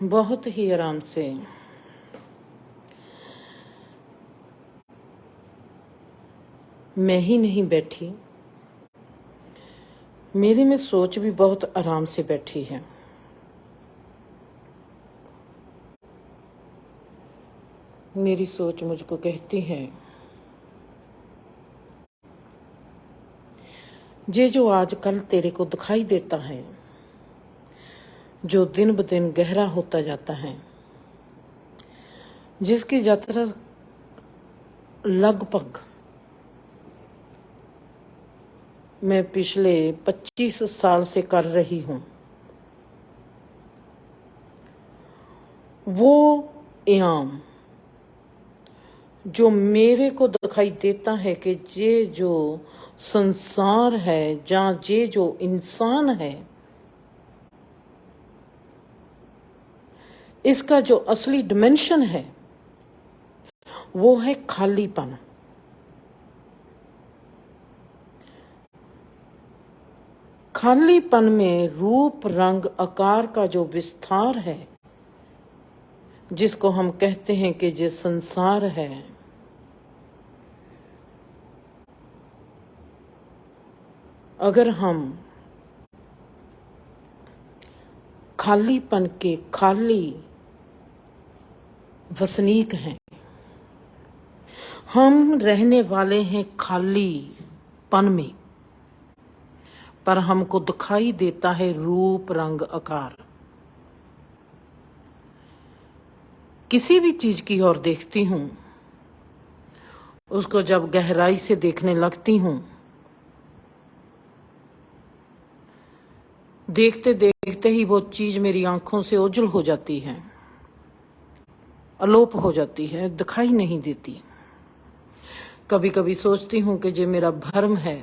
बहुत ही आराम से मैं ही नहीं बैठी, मेरे में सोच भी बहुत आराम से बैठी है। मेरी सोच मुझको कहती है, ये जो आजकल तेरे को दिखाई देता है, जो दिन ब दिन गहरा होता जाता है, जिसकी यात्रा लगभग मैं पिछले 25 साल से कर रही हूँ, वो आयाम जो मेरे को दिखाई देता है कि ये जो संसार है, जहाँ ये जो इंसान है, इसका जो असली डिमेंशन है वो है खालीपन। खालीपन में रूप रंग आकार का जो विस्तार है, जिसको हम कहते हैं कि ये संसार है, अगर हम खालीपन के खाली वसनीक हैं, हम रहने वाले हैं खालीपन में, पर हमको दिखाई देता है रूप रंग आकार। किसी भी चीज की ओर देखती हूं, उसको जब गहराई से देखने लगती हूं, देखते देखते ही वो चीज मेरी आंखों से ओझल हो जाती है, अलोप हो जाती है, दिखाई नहीं देती। कभी कभी सोचती हूँ कि ये मेरा भ्रम है।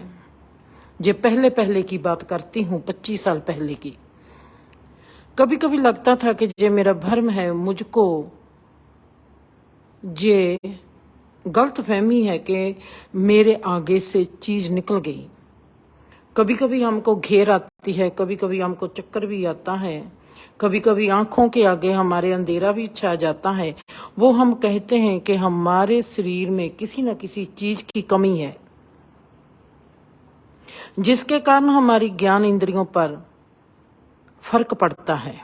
ये पहले पहले की बात करती हूँ, 25 साल पहले की। कभी कभी लगता था कि ये मेरा भ्रम है, मुझको ये गलत फहमी है कि मेरे आगे से चीज निकल गई। कभी कभी हमको घेर आती है, कभी कभी हमको चक्कर भी आता है, कभी कभी आंखों के आगे हमारे अंधेरा भी छा जाता है। वो हम कहते हैं कि हमारे शरीर में किसी न किसी चीज की कमी है, जिसके कारण हमारी ज्ञान इंद्रियों पर फर्क पड़ता है।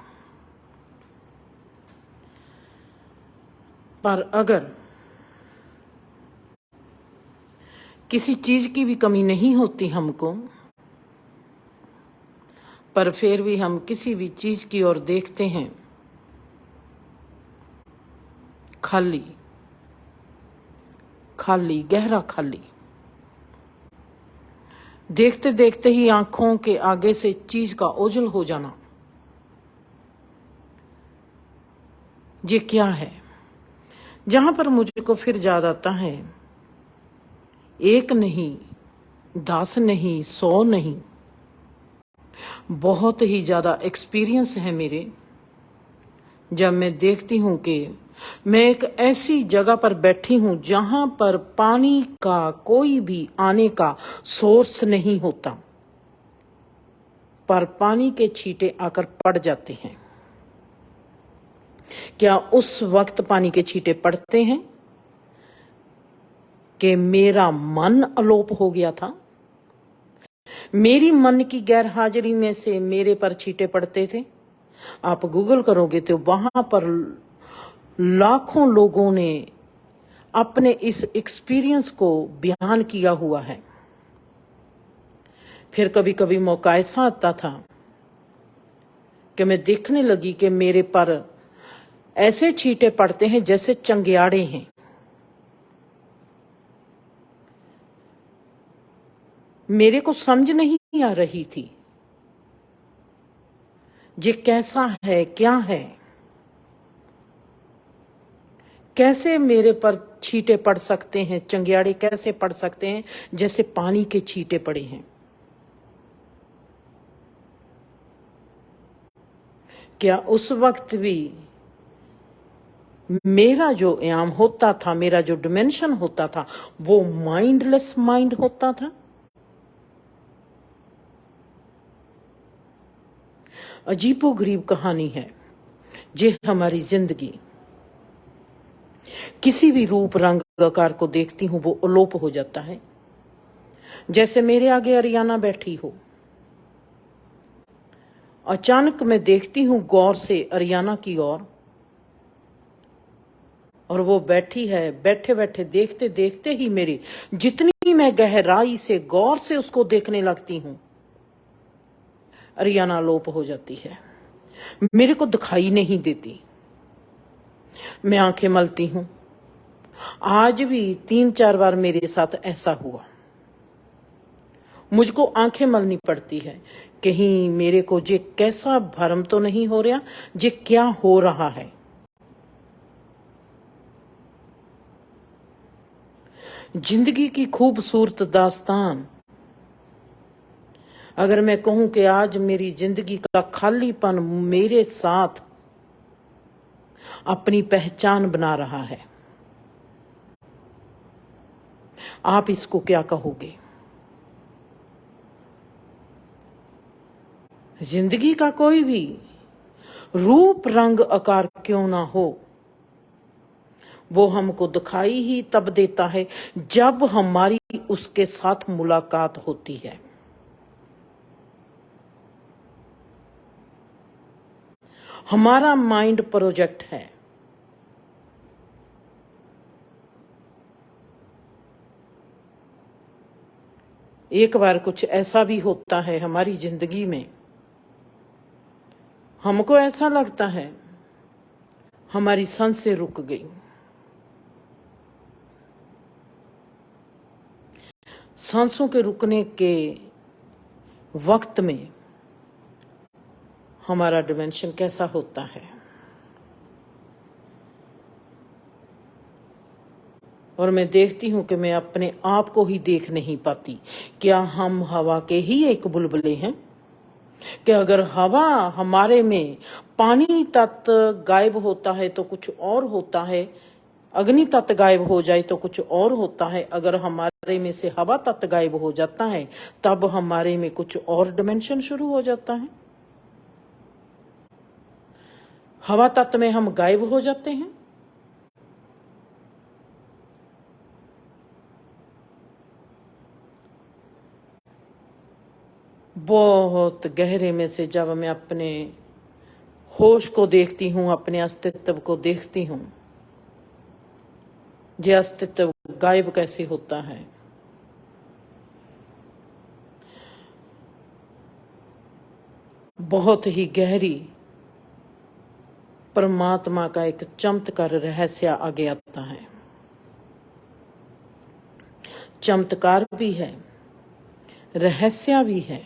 पर अगर किसी चीज की भी कमी नहीं होती हमको, पर फिर भी हम किसी भी चीज की ओर देखते हैं, खाली खाली, गहरा खाली। देखते देखते ही आंखों के आगे से चीज का ओझल हो जाना, ये क्या है? जहां पर मुझको फिर याद आता है, एक नहीं, 10 नहीं, 100 नहीं, बहुत ही ज्यादा एक्सपीरियंस है मेरे। जब मैं देखती हूं कि मैं एक ऐसी जगह पर बैठी हूं जहां पर पानी का कोई भी आने का सोर्स नहीं होता, पर पानी के छींटे आकर पड़ जाते हैं। क्या उस वक्त पानी के छींटे पड़ते हैं कि मेरा मन अलोप हो गया था? मेरी मन की गैर हाजिरी में से मेरे पर छींटे पड़ते थे। आप गूगल करोगे तो वहां पर लाखों लोगों ने अपने इस एक्सपीरियंस को बयान किया हुआ है। फिर कभी कभी मौका ऐसा आता था कि मैं देखने लगी कि मेरे पर ऐसे छींटे पड़ते हैं जैसे चंगियाड़े हैं। मेरे को समझ नहीं आ रही थी ये कैसा है, क्या है, कैसे मेरे पर छींटे पड़ सकते हैं, चंगियाड़े कैसे पड़ सकते हैं जैसे पानी के छींटे पड़े हैं। क्या उस वक्त भी मेरा जो आयाम होता था, मेरा जो डिमेंशन होता था, वो माइंडलेस माइंड होता था? अजीबोगरीब कहानी है। जे हमारी जिंदगी किसी भी रूप रंग आकार को देखती हूं वो अलोप हो जाता है। जैसे मेरे आगे अरियाना बैठी हो, अचानक मैं देखती हूं गौर से अरियाना की ओर, और वो बैठी है। बैठे बैठे देखते देखते ही मेरी जितनी मैं गहराई से गौर से उसको देखने लगती हूं, अरियाना लोप हो जाती है, मेरे को दिखाई नहीं देती। मैं आंखें मलती हूं। आज भी 3-4 बार मेरे साथ ऐसा हुआ। मुझको आंखें मलनी पड़ती है, कहीं मेरे को जे कैसा भरम तो नहीं हो रहा, जे क्या हो रहा है। जिंदगी की खूबसूरत दास्तान, अगर मैं कहूं कि आज मेरी जिंदगी का खालीपन मेरे साथ अपनी पहचान बना रहा है, आप इसको क्या कहोगे? जिंदगी का कोई भी रूप रंग आकार क्यों ना हो, वो हमको दिखाई ही तब देता है जब हमारी उसके साथ मुलाकात होती है। हमारा माइंड प्रोजेक्ट है। एक बार कुछ ऐसा भी होता है हमारी जिंदगी में, हमको ऐसा लगता है हमारी सांसें रुक गई। सांसों के रुकने के वक्त में हमारा डिमेंशन कैसा होता है, और मैं देखती हूं कि मैं अपने आप को ही देख नहीं पाती। क्या हम हवा के ही एक बुलबुले हैं? कि अगर हवा हमारे में पानी तत्व गायब होता है तो कुछ और होता है, अग्नि तत्व गायब हो जाए तो कुछ और होता है, अगर हमारे में से हवा तत्व गायब हो जाता है तब हमारे में कुछ और डिमेंशन शुरू हो जाता है। हवा तत्व में हम गायब हो जाते हैं। बहुत गहरे में से जब मैं अपने होश को देखती हूं, अपने अस्तित्व को देखती हूं, ये अस्तित्व गायब कैसे होता है। बहुत ही गहरी परमात्मा का एक चमत्कार रहस्य आगे आता है। चमत्कार भी है, रहस्य भी है,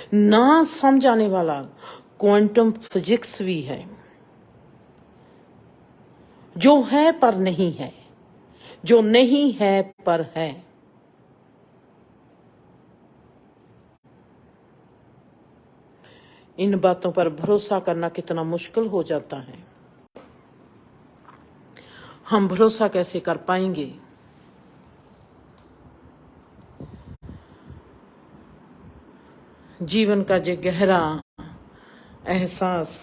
ना समझ आने वाला क्वांटम फिजिक्स भी है, जो है पर नहीं है, जो नहीं है पर है। इन बातों पर भरोसा करना कितना मुश्किल हो जाता है। हम भरोसा कैसे कर पाएंगे? जीवन का जो गहरा एहसास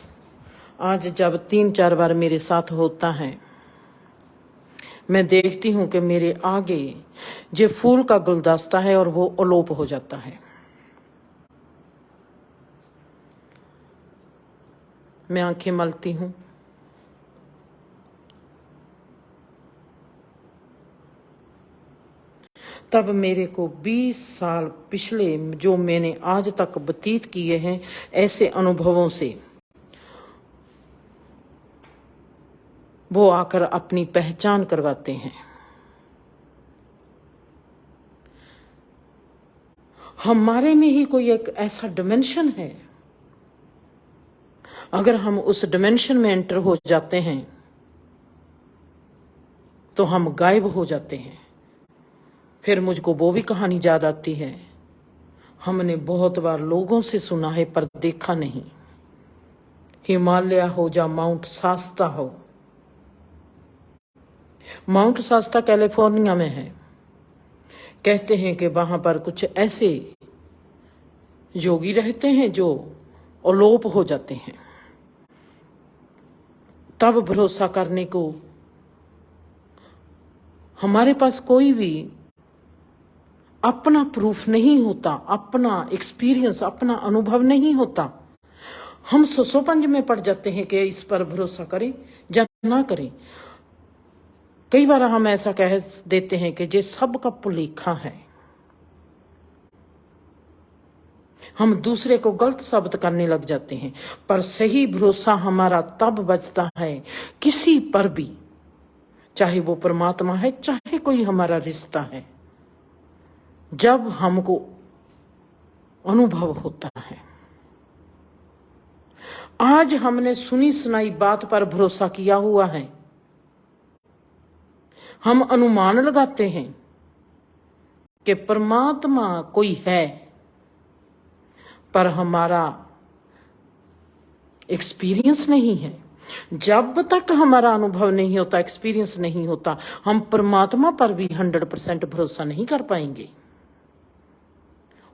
आज जब 3-4 बार मेरे साथ होता है, मैं देखती हूं कि मेरे आगे जो फूल का गुलदस्ता है और वो अलोप हो जाता है। मैं आंखें मलती हूं। तब मेरे को 20 साल पिछले जो मैंने आज तक व्यतीत किए हैं ऐसे अनुभवों से वो आकर अपनी पहचान करवाते हैं। हमारे में ही कोई एक ऐसा डिमेंशन है, अगर हम उस डिमेंशन में एंटर हो जाते हैं तो हम गायब हो जाते हैं। फिर मुझको वो भी कहानी याद आती है, हमने बहुत बार लोगों से सुना है पर देखा नहीं। हिमालय हो या माउंट शास्ता हो, माउंट शास्ता कैलिफोर्निया में है। कहते हैं कि वहां पर कुछ ऐसे योगी रहते हैं जो अलोप हो जाते हैं। तब भरोसा करने को हमारे पास कोई भी अपना प्रूफ नहीं होता, अपना एक्सपीरियंस, अपना अनुभव नहीं होता। हम सोचोपंज में पड़ जाते हैं कि इस पर भरोसा करें या ना करें। कई बार हम ऐसा कह देते हैं कि ये सबका भुलेखा है। हम दूसरे को गलत साबित करने लग जाते हैं। पर सही भरोसा हमारा तब बचता है किसी पर भी, चाहे वो परमात्मा है, चाहे कोई हमारा रिश्ता है, जब हमको अनुभव होता है। आज हमने सुनी सुनाई बात पर भरोसा किया हुआ है। हम अनुमान लगाते हैं कि परमात्मा कोई है, पर हमारा एक्सपीरियंस नहीं है। जब तक हमारा अनुभव नहीं होता, एक्सपीरियंस नहीं होता, हम परमात्मा पर भी 100% भरोसा नहीं कर पाएंगे,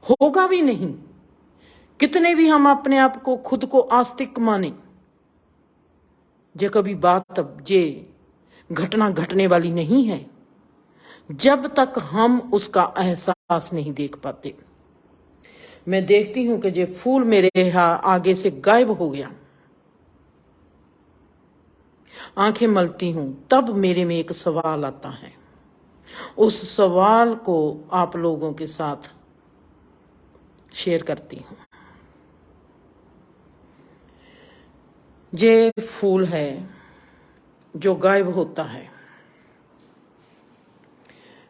होगा भी नहीं। कितने भी हम अपने आप को, खुद को आस्तिक माने, जे कभी बात जे घटना घटने वाली नहीं है जब तक हम उसका एहसास नहीं देख पाते। मैं देखती हूं कि जे फूल मेरे आगे से गायब हो गया, आंखें मलती हूं, तब मेरे में एक सवाल आता है। उस सवाल को आप लोगों के साथ शेयर करती हूं। ये फूल है जो गायब होता है,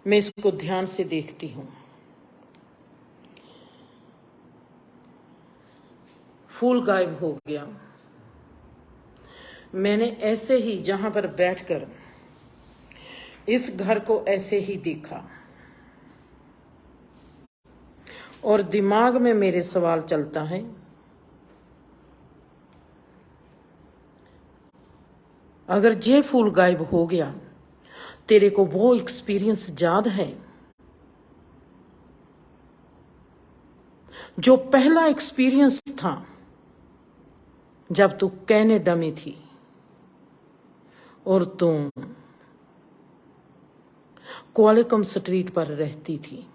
मैं इसको ध्यान से देखती हूं। फूल गायब हो गया। मैंने ऐसे ही जहां पर बैठकर इस घर को ऐसे ही देखा और दिमाग में मेरे सवाल चलता है, अगर ये फूल गायब हो गया, तेरे को वो एक्सपीरियंस याद है जो पहला एक्सपीरियंस था जब तू कनाडा में थी और तुम क्वालिकम स्ट्रीट पर रहती थी,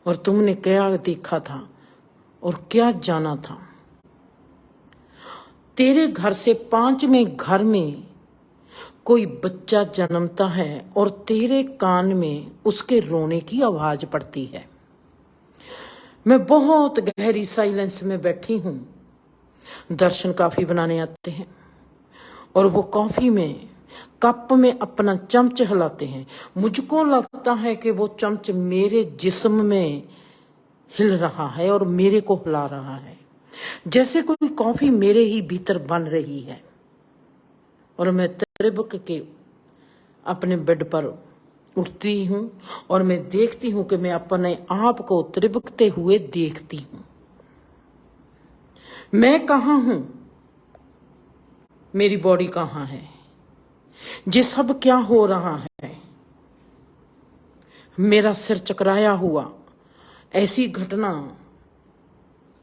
और तुमने क्या देखा था और क्या जाना था? तेरे घर से 5वें घर में कोई बच्चा जन्मता है और तेरे कान में उसके रोने की आवाज पड़ती है। मैं बहुत गहरी साइलेंस में बैठी हूं। दर्शन कॉफी बनाने आते हैं और वो कॉफी में कप में अपना चमच हिलाते हैं। मुझको लगता है कि वो चमच मेरे जिस्म में हिल रहा है और मेरे को हिला रहा है, जैसे कोई कॉफी मेरे ही भीतर बन रही है। और मैं त्रिबक के अपने बेड पर उठती हूं और मैं देखती हूं कि मैं अपने आप को त्रिबकते हुए देखती हूं। मैं कहां हूं? मेरी बॉडी कहां है? ये सब क्या हो रहा है? मेरा सिर चकराया हुआ, ऐसी घटना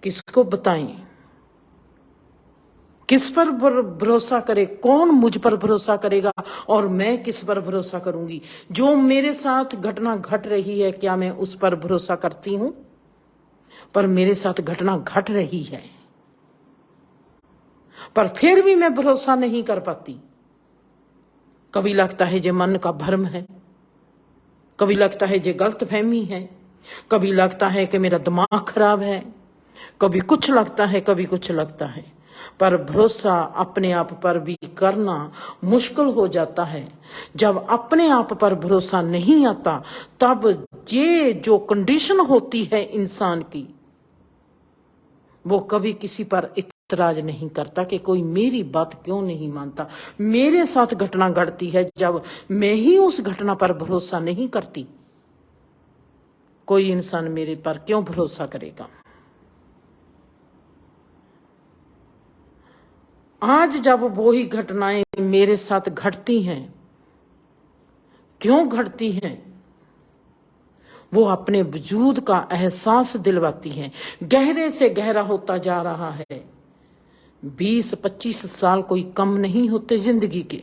किसको बताएं? किस पर भरोसा करे? कौन मुझ पर भरोसा करेगा और मैं किस पर भरोसा करूंगी? जो मेरे साथ घटना घट रही है, क्या मैं उस पर भरोसा करती हूं? पर मेरे साथ घटना घट रही है, पर फिर भी मैं भरोसा नहीं कर पाती। कभी लगता है ये मन का भ्रम है, कभी लगता है ये गलतफहमी है, कभी लगता है कि मेरा दिमाग खराब है, कभी कुछ लगता है, कभी कुछ लगता है। पर भरोसा अपने आप पर भी करना मुश्किल हो जाता है। जब अपने आप पर भरोसा नहीं आता, तब ये जो कंडीशन होती है इंसान की, वो कभी किसी पर इतराज नहीं करता कि कोई मेरी बात क्यों नहीं मानता। मेरे साथ घटना घटती है, जब मैं ही उस घटना पर भरोसा नहीं करती, कोई इंसान मेरे पर क्यों भरोसा करेगा? आज जब वो ही घटनाएं मेरे साथ घटती हैं, क्यों घटती हैं? वो अपने वजूद का एहसास दिलवाती हैं। गहरे से गहरा होता जा रहा है। 20-25 साल कोई कम नहीं होते जिंदगी के।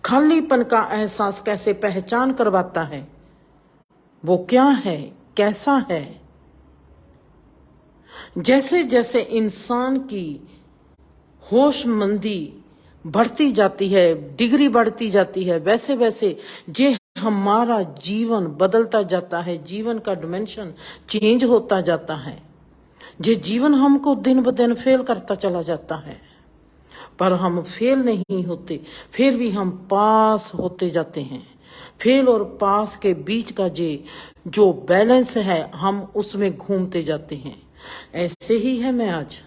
खालीपन का एहसास कैसे पहचान करवाता है, वो क्या है, कैसा है। जैसे जैसे इंसान की होशमंदी बढ़ती जाती है, डिग्री बढ़ती जाती है, वैसे वैसे जे हमारा जीवन बदलता जाता है, जीवन का डिमेंशन चेंज होता जाता है। जे जीवन हमको दिन ब दिन फेल करता चला जाता है, पर हम फेल नहीं होते, फिर भी हम पास होते जाते हैं। फेल और पास के बीच का जो बैलेंस है, हम उसमें घूमते जाते हैं। ऐसे ही है मैं आज।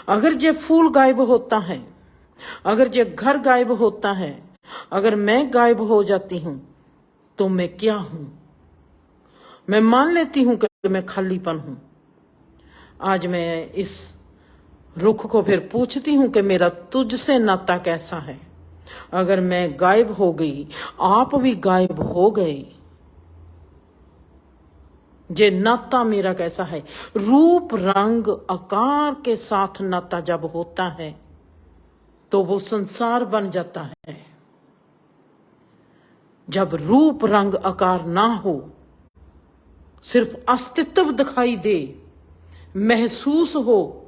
अगर जे फूल गायब होता है, अगर जे घर गायब होता है, अगर मैं गायब हो जाती हूं, तो मैं क्या हूं? मैं मान लेती हूं कि मैं खालीपन हूं। आज मैं इस रुख को फिर पूछती हूं कि मेरा तुझसे नाता कैसा है। अगर मैं गायब हो गई, आप भी गायब हो गए, जे नाता मेरा कैसा है। रूप रंग आकार के साथ नाता जब होता है तो वो संसार बन जाता है। जब रूप रंग आकार ना हो, सिर्फ अस्तित्व दिखाई दे, महसूस हो,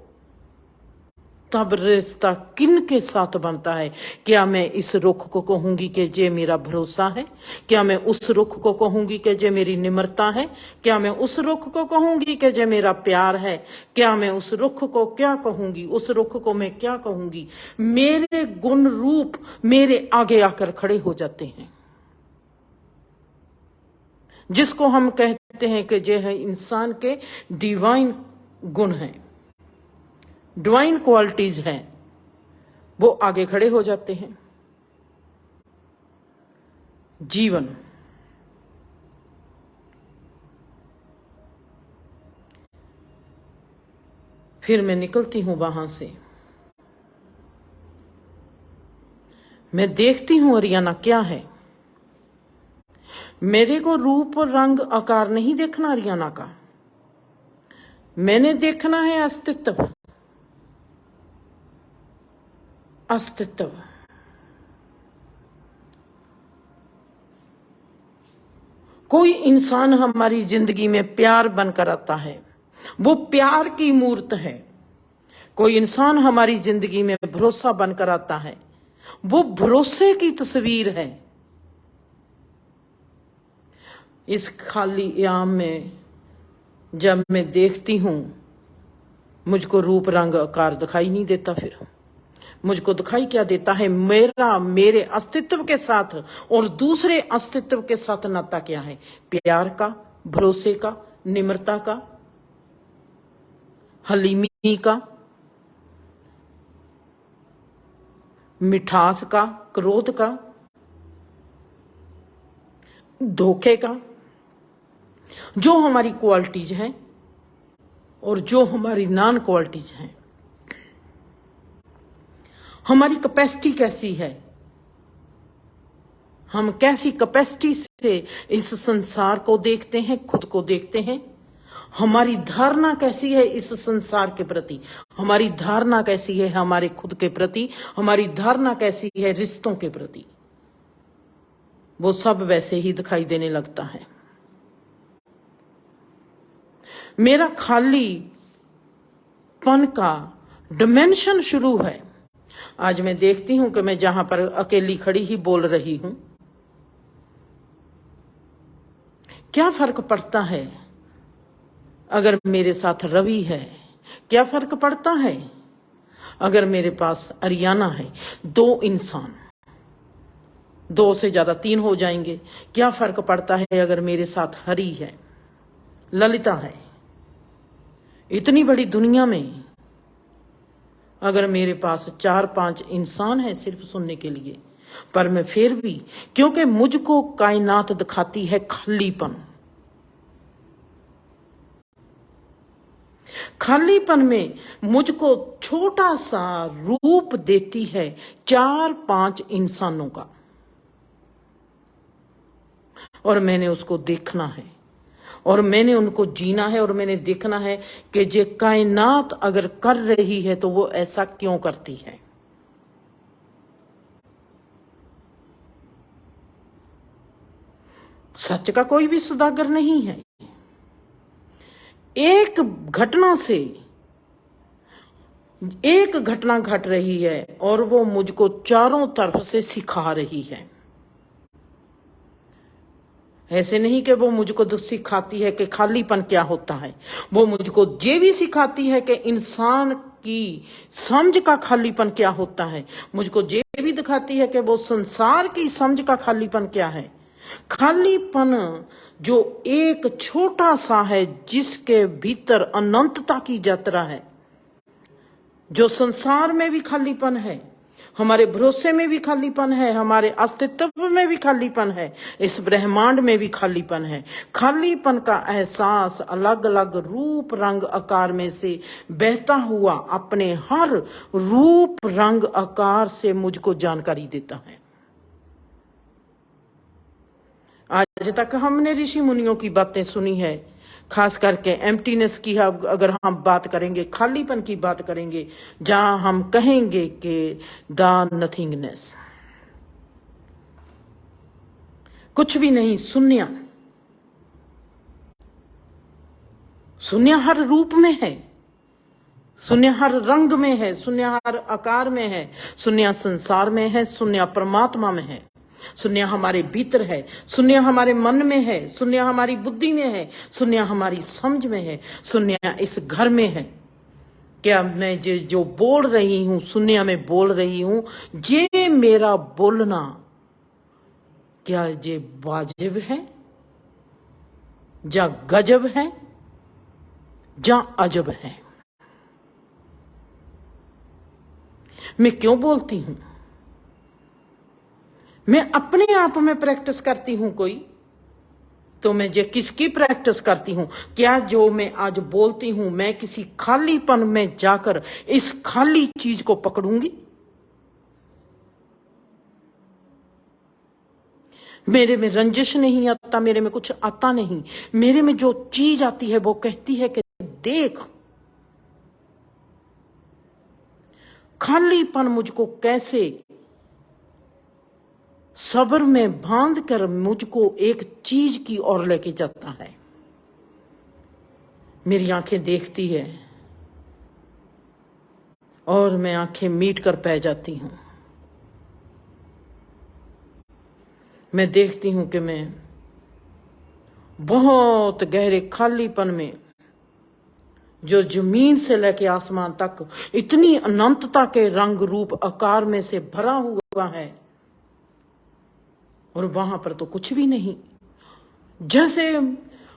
तब रिश्ता किन के साथ बनता है। क्या मैं इस रुख को कहूंगी कि जे मेरा भरोसा है? क्या मैं उस रुख को कहूंगी कि जे मेरी निम्रता है? क्या मैं उस रुख को कहूंगी कि जे मेरा प्यार है? क्या मैं उस रुख को क्या कहूंगी? उस रुख को मैं क्या कहूंगी? मेरे गुण रूप मेरे आगे आकर खड़े हो जाते हैं, जिसको हम कहते हैं कि जे है इंसान के डिवाइन गुण हैं, डिवाइन क्वालिटीज हैं, वो आगे खड़े हो जाते हैं। जीवन फिर मैं निकलती हूं वहां से। मैं देखती हूं अरियाना क्या है। मेरे को रूप रंग आकार नहीं देखना अरियाना का, मैंने देखना है अस्तित्व। अस्तित्व कोई इंसान हमारी जिंदगी में प्यार बनकर आता है, वो प्यार की मूर्त है। कोई इंसान हमारी जिंदगी में भरोसा बनकर आता है, वो भरोसे की तस्वीर है। इस खाली आम में जब मैं देखती हूं, मुझको रूप रंग आकार दिखाई नहीं देता। फिर मुझको दिखाई क्या देता है? मेरे अस्तित्व के साथ और दूसरे अस्तित्व के साथ नाता क्या है? प्यार का, भरोसे का, निम्रता का, हलीमी का, मिठास का, क्रोध का, धोखे का। जो हमारी क्वालिटीज हैं और जो हमारी नॉन क्वालिटीज हैं। हमारी कैपेसिटी कैसी है? हम कैसी कैपेसिटी से इस संसार को देखते हैं, खुद को देखते हैं। हमारी धारणा कैसी है इस संसार के प्रति? हमारी धारणा कैसी है हमारे खुद के प्रति? हमारी धारणा कैसी है रिश्तों के प्रति? वो सब वैसे ही दिखाई देने लगता है। मेरा खालीपन का डिमेंशन शुरू है। आज मैं देखती हूं कि मैं जहां पर अकेली खड़ी ही बोल रही हूं, क्या फर्क पड़ता है अगर मेरे साथ रवि है? क्या फर्क पड़ता है अगर मेरे पास अरियाना है? दो इंसान, दो से ज्यादा तीन हो जाएंगे। क्या फर्क पड़ता है अगर मेरे साथ हरी है, ललिता है? इतनी बड़ी दुनिया में अगर मेरे पास 4-5 इंसान है सिर्फ सुनने के लिए, पर मैं फिर भी, क्योंकि मुझको कायनात दिखाती है खालीपन। खालीपन में मुझको छोटा सा रूप देती है 4-5 इंसानों का, और मैंने उसको देखना है। और मैंने उनको जीना है और मैंने देखना है कि जे कायनात अगर कर रही है तो वो ऐसा क्यों करती है। सच का कोई भी सुदागर नहीं है। एक घटना से एक घटना घट रही है और वो मुझको चारों तरफ से सिखा रही है। ऐसे नहीं कि वो मुझको तो सिखाती है कि खालीपन क्या होता है, वो मुझको ये भी सिखाती है कि इंसान की समझ का खालीपन क्या होता है, मुझको ये भी दिखाती है कि वो संसार की समझ का खालीपन क्या है। खालीपन जो एक छोटा सा है जिसके भीतर अनंतता की यात्रा है, जो संसार में भी खालीपन है, हमारे भरोसे में भी खालीपन है, हमारे अस्तित्व में भी खालीपन है, इस ब्रह्मांड में भी खालीपन है। खालीपन का एहसास अलग अलग रूप रंग आकार में से बहता हुआ अपने हर रूप रंग आकार से मुझको जानकारी देता है। आज तक हमने ऋषि मुनियों की बातें सुनी है, खास करके एम्प्टीनेस की अगर हम बात करेंगे, खालीपन की बात करेंगे, जहां हम कहेंगे कि द नथिंगनेस, कुछ भी नहीं, शून्य। शून्य हर रूप में है, शून्य हर रंग में है, शून्य हर आकार में है, शून्य संसार में है, शून्य परमात्मा में है, शून्य हमारे भीतर है, शून्य हमारे मन में है, शून्य हमारी बुद्धि में है, शून्य हमारी समझ में है, शून्य इस घर में है। क्या मैं जो बोल रही हूं शून्य में बोल रही हूं, ये मेरा बोलना क्या ये वाजिब है, जा गजब है, जा अजब है। मैं क्यों बोलती हूं? मैं अपने आप में प्रैक्टिस करती हूं कोई, तो मैं जो किसकी प्रैक्टिस करती हूं? क्या जो मैं आज बोलती हूं मैं किसी खालीपन में जाकर इस खाली चीज को पकड़ूंगी? मेरे में रंजिश नहीं आता, मेरे में कुछ आता नहीं, मेरे में जो चीज आती है वो कहती है कि देख। खालीपन मुझको कैसे सब्र में बांध कर मुझको एक चीज की ओर लेके जाता है। मेरी आंखें देखती है और मैं आंखें मीट कर पै जाती हूं। मैं देखती हूं कि मैं बहुत गहरे खालीपन में, जो जमीन से लेके आसमान तक इतनी अनंतता के रंग रूप आकार में से भरा हुआ है, और वहां पर तो कुछ भी नहीं। जैसे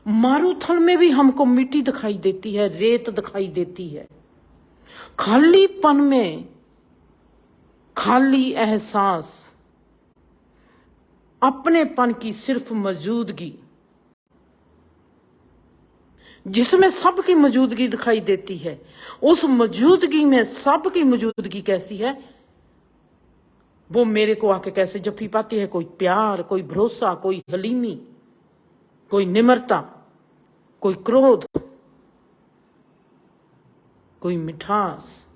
मारूथल में भी हमको मिट्टी दिखाई देती है, रेत दिखाई देती है। खालीपन में खाली एहसास, अपनेपन की सिर्फ मौजूदगी, जिसमें सबकी मौजूदगी दिखाई देती है। उस मौजूदगी में सबकी मौजूदगी कैसी है, वो मेरे को आके कैसे जप्फी पाती है। कोई प्यार, कोई भरोसा, कोई हलीमी, कोई निम्रता, कोई क्रोध, कोई मिठास,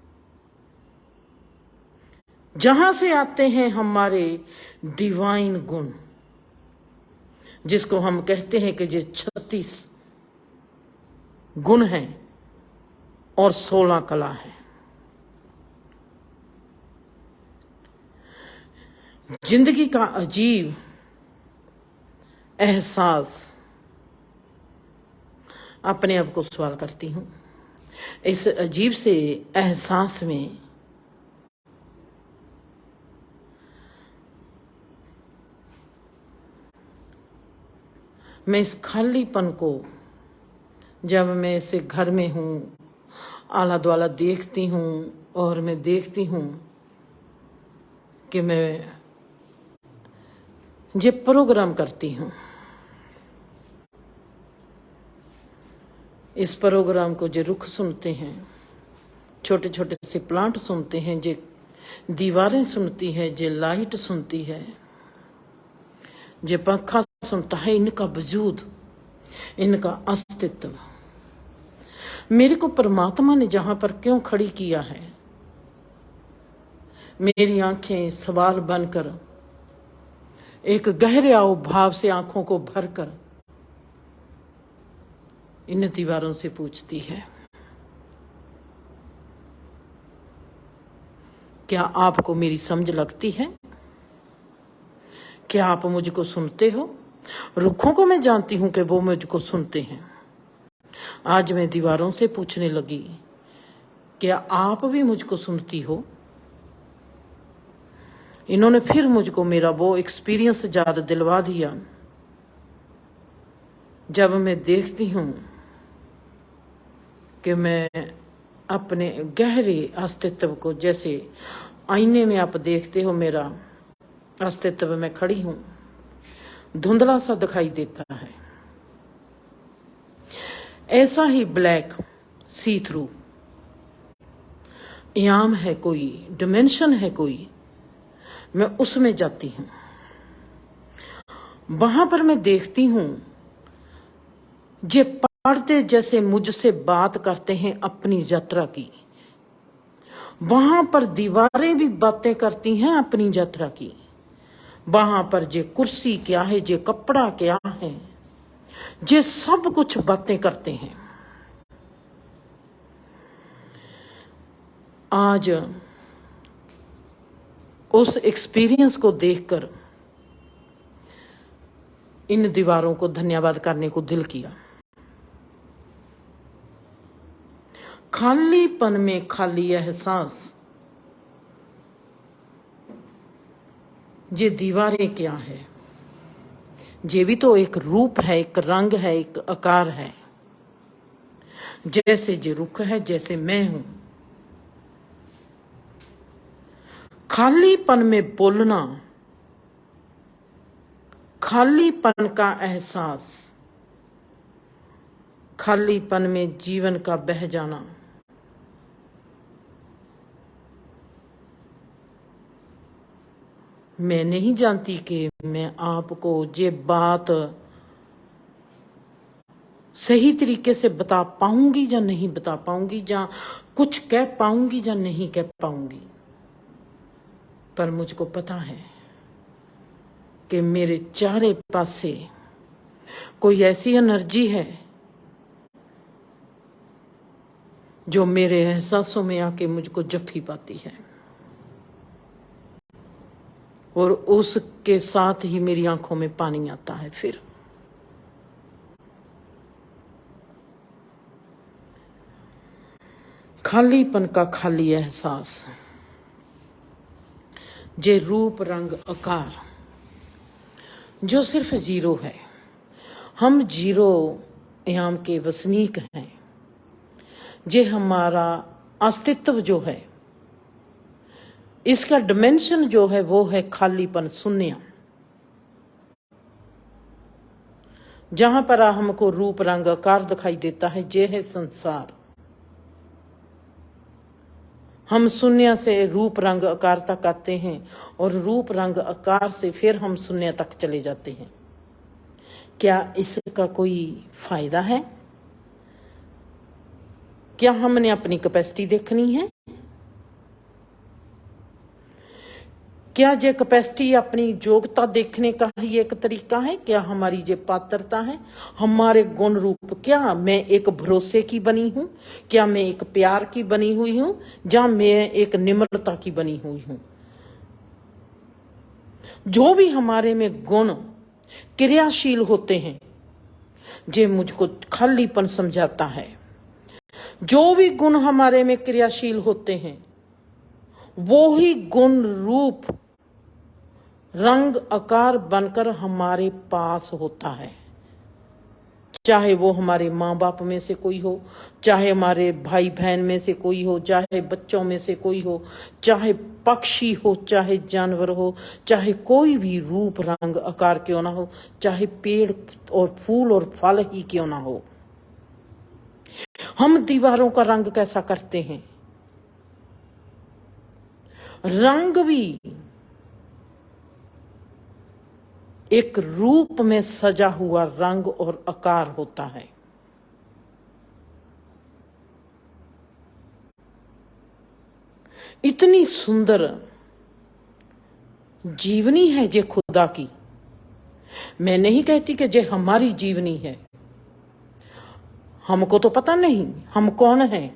जहां से आते हैं हमारे डिवाइन गुण, जिसको हम कहते हैं कि ये 36 गुण हैं और 16 कला है। जिंदगी का अजीब एहसास, अपने आप को सवाल करती हूं, इस अजीब से एहसास में मैं इस खालीपन को, जब मैं इसे घर में हूं, आला दुआला देखती हूं, और मैं देखती हूं कि मैं ये प्रोग्राम करती हूं, इस प्रोग्राम को जो रुख सुनते हैं, छोटे छोटे से प्लांट सुनते हैं, जो दीवारें सुनती है, जो लाइट सुनती है, जो पंखा सुनता है, इनका वजूद इनका अस्तित्व। मेरे को परमात्मा ने जहां पर क्यों खड़ी किया है, मेरी आंखें सवाल बनकर एक गहरे भाव से आंखों को भरकर इन दीवारों से पूछती है, क्या आपको मेरी समझ लगती है? क्या आप मुझको सुनते हो? रुखों को मैं जानती हूं कि वो मुझको सुनते हैं। आज मैं दीवारों से पूछने लगी, क्या आप भी मुझको सुनती हो? इन्होंने फिर मुझको मेरा वो एक्सपीरियंस याद दिलवा दिया, जब मैं देखती हूं कि मैं अपने गहरे अस्तित्व को, जैसे आईने में आप देखते हो मेरा अस्तित्व, मैं खड़ी हूं, धुंधला सा दिखाई देता है। ऐसा ही ब्लैक सी थ्रू याम है, कोई डिमेंशन है कोई, मैं उसमें जाती हूं। वहां पर मैं देखती हूं जे पर्दे जैसे मुझसे बात करते हैं अपनी यात्रा की। वहां पर दीवारें भी बातें करती हैं अपनी यात्रा की। वहां पर जे कुर्सी क्या है, जे कपड़ा क्या है, जे सब कुछ बातें करते हैं। आज उस एक्सपीरियंस को देखकर इन दीवारों को धन्यवाद करने को दिल किया। खालीपन में खाली एहसास, ये दीवारें क्या है? ये भी तो एक रूप है, एक रंग है, एक आकार है। जैसे जे रुख है, जैसे मैं हूं। खालीपन में बोलना, खालीपन का एहसास, खालीपन में जीवन का बह जाना। मैं नहीं जानती कि मैं आपको ये बात सही तरीके से बता पाऊंगी या नहीं बता पाऊंगी, या कुछ कह पाऊंगी या नहीं कह पाऊंगी, पर मुझको पता है कि मेरे चारे पासे कोई ऐसी एनर्जी है जो मेरे एहसासों में आके मुझको जफ्फी पाती है, और उसके साथ ही मेरी आंखों में पानी आता है। फिर खालीपन का खाली एहसास, जे रूप रंग आकार जो सिर्फ जीरो है। हम जीरो याम के वसनीक हैं। जे हमारा अस्तित्व जो है, इसका डिमेंशन जो है वो है खालीपन, शून्य। जहां पर हमको रूप रंग आकार दिखाई देता है, ये है संसार। हम शून्य से रूप रंग आकार तक आते हैं, और रूप रंग आकार से फिर हम शून्य तक चले जाते हैं। क्या इसका कोई फायदा है? क्या हमने अपनी कैपेसिटी देखनी है? क्या ये कैपेसिटी अपनी योग्यता देखने का ही एक तरीका है? क्या हमारी ये पात्रता है? हमारे गुण रूप, क्या मैं एक भरोसे की बनी हूं? क्या मैं एक प्यार की बनी हुई हूं? या मैं एक निम्रता की बनी हुई हूं? जो भी हमारे में गुण क्रियाशील होते हैं, ये मुझको खालीपन समझाता है। जो भी गुण हमारे में क्रियाशील होते हैं, वो ही गुण रूप रंग आकार बनकर हमारे पास होता है। चाहे वो हमारे माँ बाप में से कोई हो, चाहे हमारे भाई बहन में से कोई हो, चाहे बच्चों में से कोई हो, चाहे पक्षी हो, चाहे जानवर हो, चाहे कोई भी रूप रंग आकार क्यों ना हो, चाहे पेड़ और फूल और फल ही क्यों ना हो। हम दीवारों का रंग कैसा करते हैं? रंग भी एक रूप में सजा हुआ रंग और आकार होता है। इतनी सुंदर जीवनी है जे खुदा की। मैं नहीं कहती कि जे हमारी जीवनी है, हमको तो पता नहीं हम कौन हैं,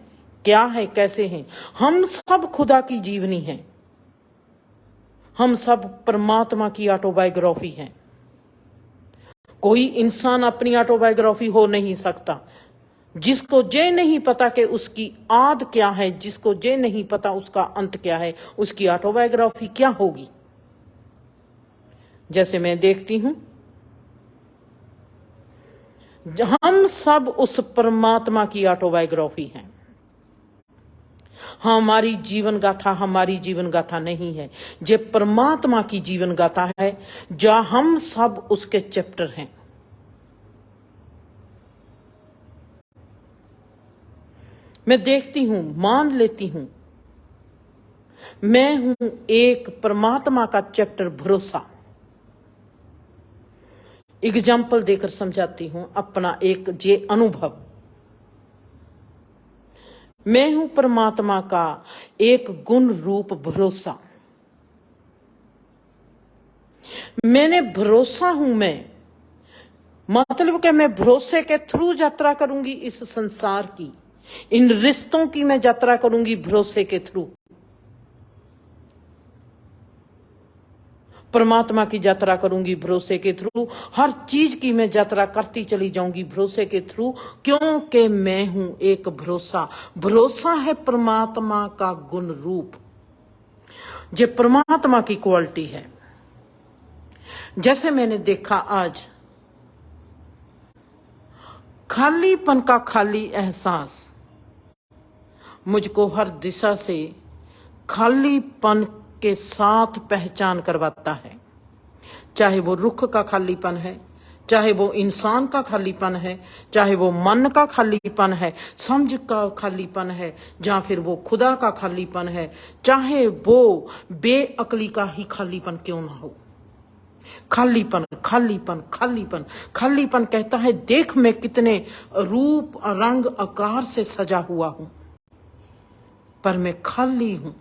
क्या है, कैसे हैं। हम सब खुदा की जीवनी है, हम सब परमात्मा की ऑटोबायोग्राफी है। कोई इंसान अपनी ऑटोबायोग्राफी हो नहीं सकता। जिसको ये नहीं पता कि उसकी आद क्या है, जिसको ये नहीं पता उसका अंत क्या है, उसकी ऑटोबायोग्राफी क्या होगी। जैसे मैं देखती हूं, हम सब उस परमात्मा की ऑटोबायोग्राफी हैं। हमारी जीवन गाथा हमारी जीवन गाथा नहीं है, जे परमात्मा की जीवन गाथा है, जहां हम सब उसके चैप्टर हैं। मैं देखती हूं, मान लेती हूं, मैं हूं एक परमात्मा का चैप्टर भरोसा। एग्जाम्पल देकर समझाती हूं अपना एक जे अनुभव। मैं हूं परमात्मा का एक गुण रूप भरोसा। मैंने भरोसा हूं, मैं मतलब कि मैं भरोसे के थ्रू यात्रा करूंगी इस संसार की, इन रिश्तों की मैं यात्रा करूंगी भरोसे के थ्रू। परमात्मा की यात्रा करूंगी भरोसे के थ्रू। हर चीज की मैं यात्रा करती चली जाऊंगी भरोसे के थ्रू, क्योंकि मैं हूं एक भरोसा। भरोसा है परमात्मा का गुण रूप, जो परमात्मा की क्वालिटी है। जैसे मैंने देखा आज, खालीपन का खाली एहसास मुझको हर दिशा से खालीपन के साथ पहचान करवाता है। चाहे वो रुख का खालीपन है, चाहे वो इंसान का खालीपन है, चाहे वो मन का खालीपन है, समझ का खालीपन है, या फिर वो खुदा का खालीपन है, चाहे वो बेअकली का ही खालीपन क्यों ना हो। खालीपन खालीपन खालीपन खालीपन कहता है, देख मैं कितने रूप रंग आकार से सजा हुआ हूं, पर मैं खाली हूं।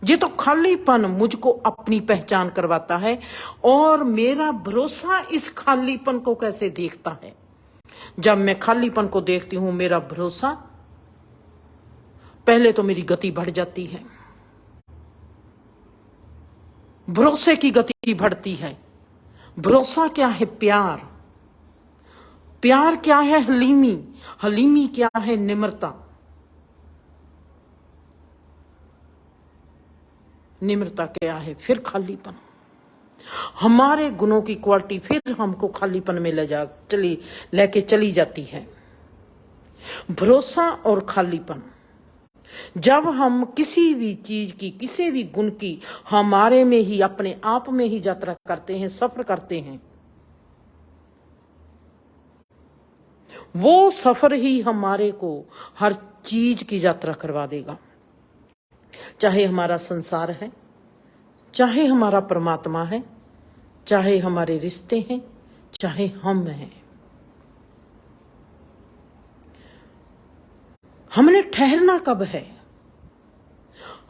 ये तो खालीपन मुझको अपनी पहचान करवाता है। और मेरा भरोसा इस खालीपन को कैसे देखता है। जब मैं खालीपन को देखती हूं, मेरा भरोसा, पहले तो मेरी गति बढ़ जाती है। भरोसे की गति बढ़ती है। भरोसा क्या है? प्यार। प्यार क्या है? हलीमी। हलीमी क्या है? निम्रता। निम्रता क्या है? फिर खालीपन। हमारे गुणों की क्वालिटी फिर हमको खालीपन में लेके चली जाती है। भरोसा और खालीपन। जब हम किसी भी चीज की, किसी भी गुण की हमारे में ही, अपने आप में ही यात्रा करते हैं, सफर करते हैं, वो सफर ही हमारे को हर चीज की यात्रा करवा देगा। चाहे हमारा संसार है, चाहे हमारा परमात्मा है, चाहे हमारे रिश्ते हैं, चाहे हम हैं। हमने ठहरना कब है,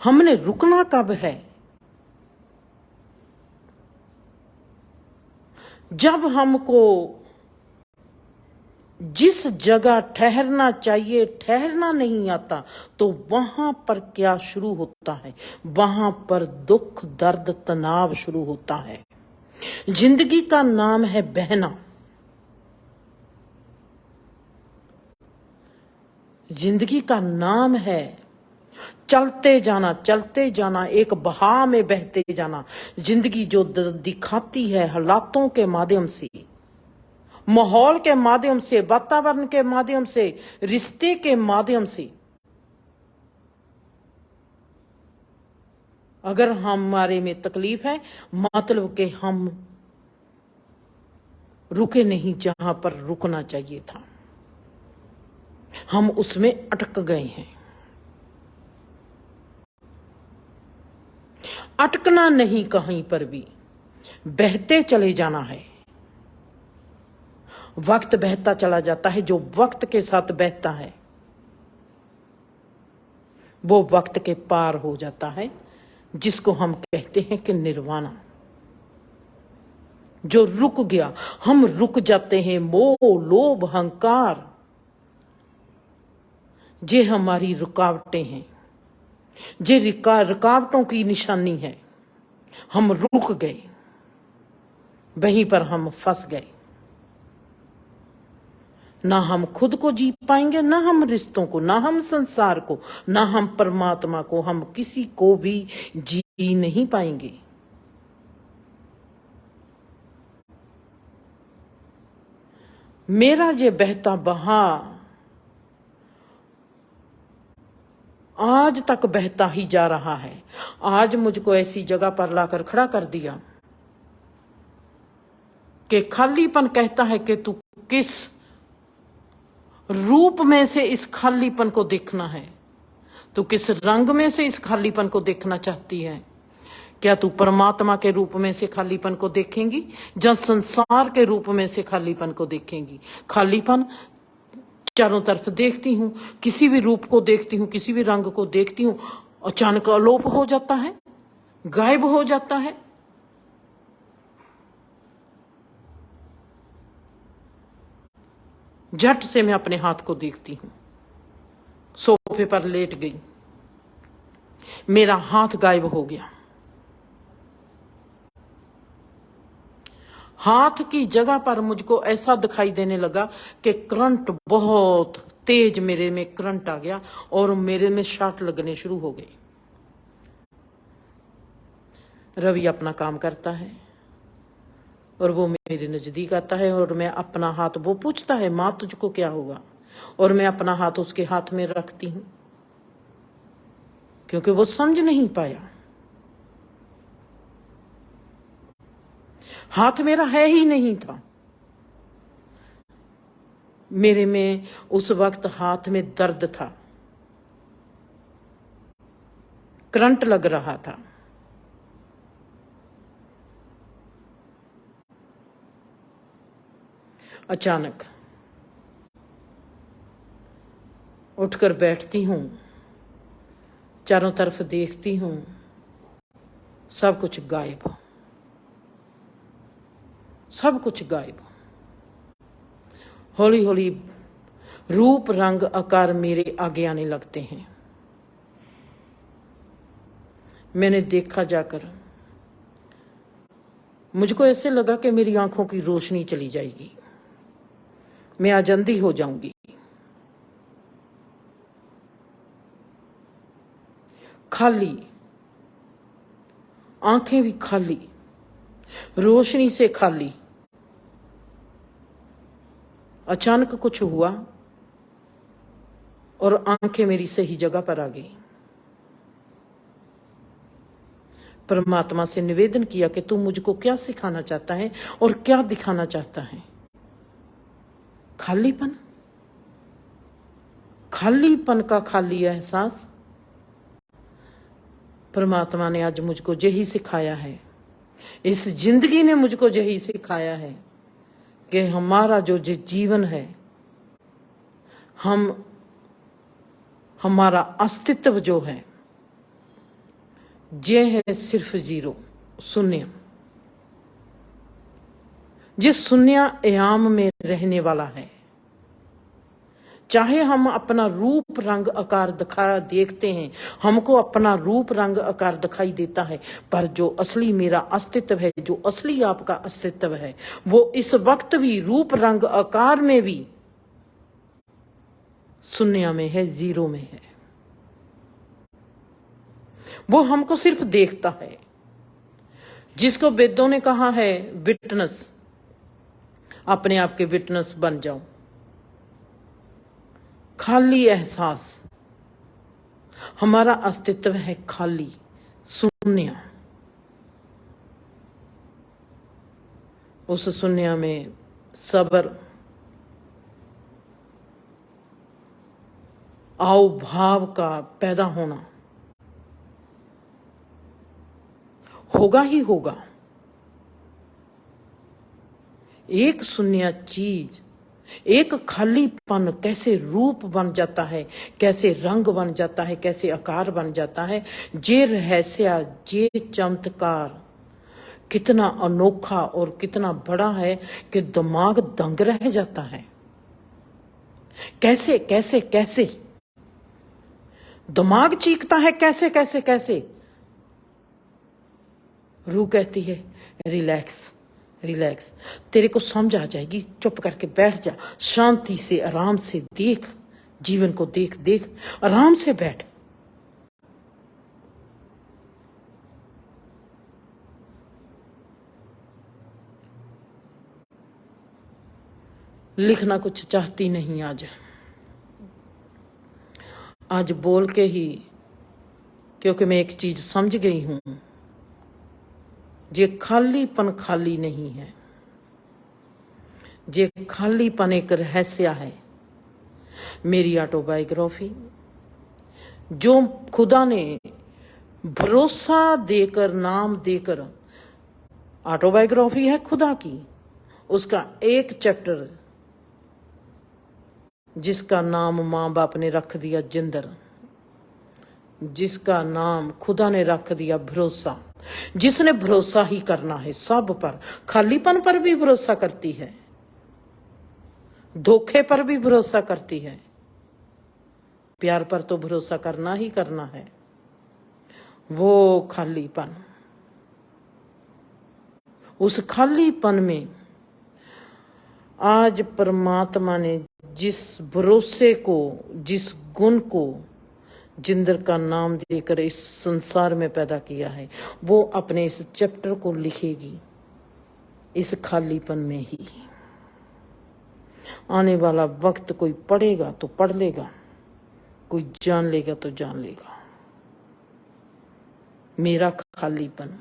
हमने रुकना कब है? जब हमको जिस जगह ठहरना चाहिए ठहरना नहीं आता, तो वहां पर क्या शुरू होता है? वहां पर दुख, दर्द, तनाव शुरू होता है। जिंदगी का नाम है बहना। जिंदगी का नाम है चलते जाना, एक बहाव में बहते जाना। जिंदगी जो दिखाती है हालातों के माध्यम से, माहौल के माध्यम से, वातावरण के माध्यम से, रिश्ते के माध्यम से। अगर हमारे में तकलीफ है, मतलब कि हम रुके नहीं जहां पर रुकना चाहिए था, हम उसमें अटक गए हैं। अटकना नहीं कहीं पर भी, बहते चले जाना है। वक्त बहता चला जाता है, जो वक्त के साथ बहता है वो वक्त के पार हो जाता है, जिसको हम कहते हैं कि निर्वाणा। जो रुक गया, हम रुक जाते हैं। मोह, लोभ, अहंकार, ये हमारी रुकावटें हैं, ये रुकावटों की निशानी है। हम रुक गए, वहीं पर हम फंस गए। ना हम खुद को जी पाएंगे, ना हम रिश्तों को, ना हम संसार को, ना हम परमात्मा को, हम किसी को भी जी नहीं पाएंगे। मेरा ये बहता बहा आज तक बहता ही जा रहा है। आज मुझको ऐसी जगह पर लाकर खड़ा कर दिया कि खालीपन कहता है कि तू किस रूप में से इस खालीपन को देखना है, तू किस रंग में से इस खालीपन को देखना चाहती है। क्या तू परमात्मा के रूप में से खालीपन को देखेंगी, या संसार के रूप में से खालीपन को देखेंगी? खालीपन चारों तरफ देखती हूं, किसी भी रूप को देखती हूं, किसी भी रंग को देखती हूं, अचानक अलोप हो जाता है, गायब हो जाता है। झट से मैं अपने हाथ को देखती हूं, सोफे पर लेट गई, मेरा हाथ गायब हो गया। हाथ की जगह पर मुझको ऐसा दिखाई देने लगा कि करंट, बहुत तेज मेरे में करंट आ गया और मेरे में शॉट लगने शुरू हो गए। रवि अपना काम करता है और वो मेरे नजदीक आता है और मैं अपना हाथ, वो पूछता है माँ तुझको क्या हुआ, और मैं अपना हाथ उसके हाथ में रखती हूं, क्योंकि वो समझ नहीं पाया। हाथ मेरा है ही नहीं था। मेरे में उस वक्त हाथ में दर्द था, करंट लग रहा था। अचानक उठकर बैठती हूं, चारों तरफ देखती हूं, सब कुछ गायब, सब कुछ गायब। हौली हौली रूप, रंग, आकार मेरे आगे आने लगते हैं। मैंने देखा जाकर, मुझको ऐसे लगा कि मेरी आंखों की रोशनी चली जाएगी, मैं आज अंधी हो जाऊंगी। खाली आंखें भी खाली, रोशनी से खाली। अचानक कुछ हुआ और आंखें मेरी सही जगह पर आ गई। परमात्मा से निवेदन किया कि तू मुझको क्या सिखाना चाहता है और क्या दिखाना चाहता है? खालीपन, खालीपन का खाली एहसास। परमात्मा ने आज मुझको यही सिखाया है, इस जिंदगी ने मुझको यही सिखाया है कि हमारा जो जीवन है, हमारा अस्तित्व जो है, ये है सिर्फ जीरो, शून्य। जिस शून्य एयाम में रहने वाला है। चाहे हम अपना रूप, रंग, आकार देखते हैं, हमको अपना रूप, रंग, आकार दिखाई देता है, पर जो असली मेरा अस्तित्व है, जो असली आपका अस्तित्व है, वो इस वक्त भी रूप, रंग, आकार में भी शून्य में है, जीरो में है। वो हमको सिर्फ देखता है, जिसको वेदों ने कहा है विटनेस, अपने आप के विटनेस बन जाओ। खाली एहसास, हमारा अस्तित्व है खाली, शून्य। उस शून्य में सब्र, आओ भाव का पैदा होना, होगा ही होगा। एक शून्य चीज, एक खालीपन कैसे रूप बन जाता है, कैसे रंग बन जाता है, कैसे आकार बन जाता है। जे रहस्य, जे चमत्कार कितना अनोखा और कितना बड़ा है कि दिमाग दंग रह जाता है। कैसे कैसे कैसे दिमाग चीखता है, कैसे कैसे कैसे। रूह कहती है रिलैक्स रिलैक्स, तेरे को समझ आ जाएगी, चुप करके बैठ जा, शांति से आराम से देख, जीवन को देख देख, आराम से बैठ। लिखना कुछ चाहती नहीं आज बोल के ही, क्योंकि मैं एक चीज समझ गई हूं, जे खालीपन खाली नहीं है, जे खालीपन एक रहस्य है। मेरी ऑटोबायोग्राफी जो खुदा ने भरोसा देकर, नाम देकर, ऑटोबायोग्राफी है खुदा की, उसका एक चैप्टर जिसका नाम माँ बाप ने रख दिया जिंदर, जिसका नाम खुदा ने रख दिया भरोसा, जिसने भरोसा ही करना है सब पर, खालीपन पर भी भरोसा करती है, धोखे पर भी भरोसा करती है, प्यार पर तो भरोसा करना ही करना है। वो खालीपन, उस खालीपन में आज परमात्मा ने जिस भरोसे को, जिस गुण को जिंदर का नाम देकर इस संसार में पैदा किया है, वो अपने इस चैप्टर को लिखेगी इस खालीपन में ही। आने वाला वक्त कोई पढ़ेगा तो पढ़ लेगा, कोई जान लेगा तो जान लेगा। मेरा खालीपन,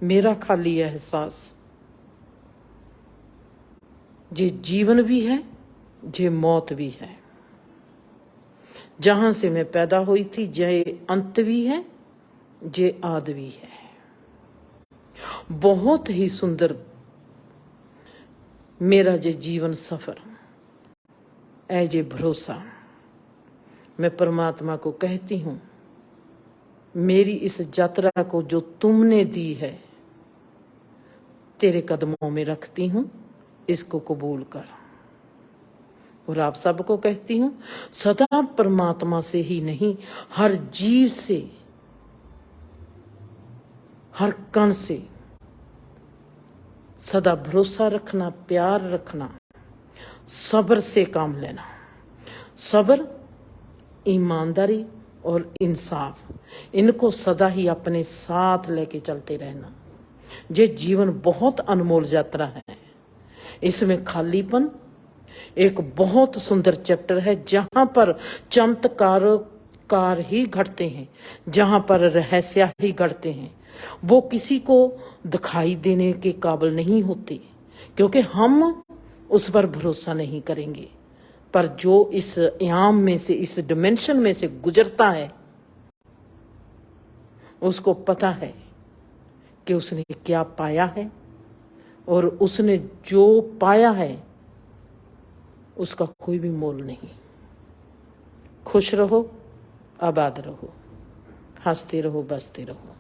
मेरा खाली एहसास, जे जीवन भी है, जे मौत भी है। जहां से मैं पैदा हुई थी, जे अंत भी है, जे आद भी है। बहुत ही सुंदर मेरा जे जीवन सफर, ऐ जे भरोसा। मैं परमात्मा को कहती हूं, मेरी इस यात्रा को जो तुमने दी है, तेरे कदमों में रखती हूं, इसको कबूल कर। और आप सबको कहती हूं, सदा परमात्मा से ही नहीं, हर जीव से, हर कण से सदा भरोसा रखना, प्यार रखना, सब्र से काम लेना। सब्र, ईमानदारी और इंसाफ, इनको सदा ही अपने साथ लेके चलते रहना। ये जीवन बहुत अनमोल यात्रा है। इसमें खालीपन एक बहुत सुंदर चैप्टर है, जहां पर चमत्कार ही घटते हैं, जहां पर रहस्य ही घटते हैं। वो किसी को दिखाई देने के काबिल नहीं होते, क्योंकि हम उस पर भरोसा नहीं करेंगे। पर जो इस आयाम में से, इस डिमेंशन में से गुजरता है, उसको पता है कि उसने क्या पाया है, और उसने जो पाया है उसका कोई भी मोल नहीं। खुश रहो, आबाद रहो, हंसते रहो, बसते रहो।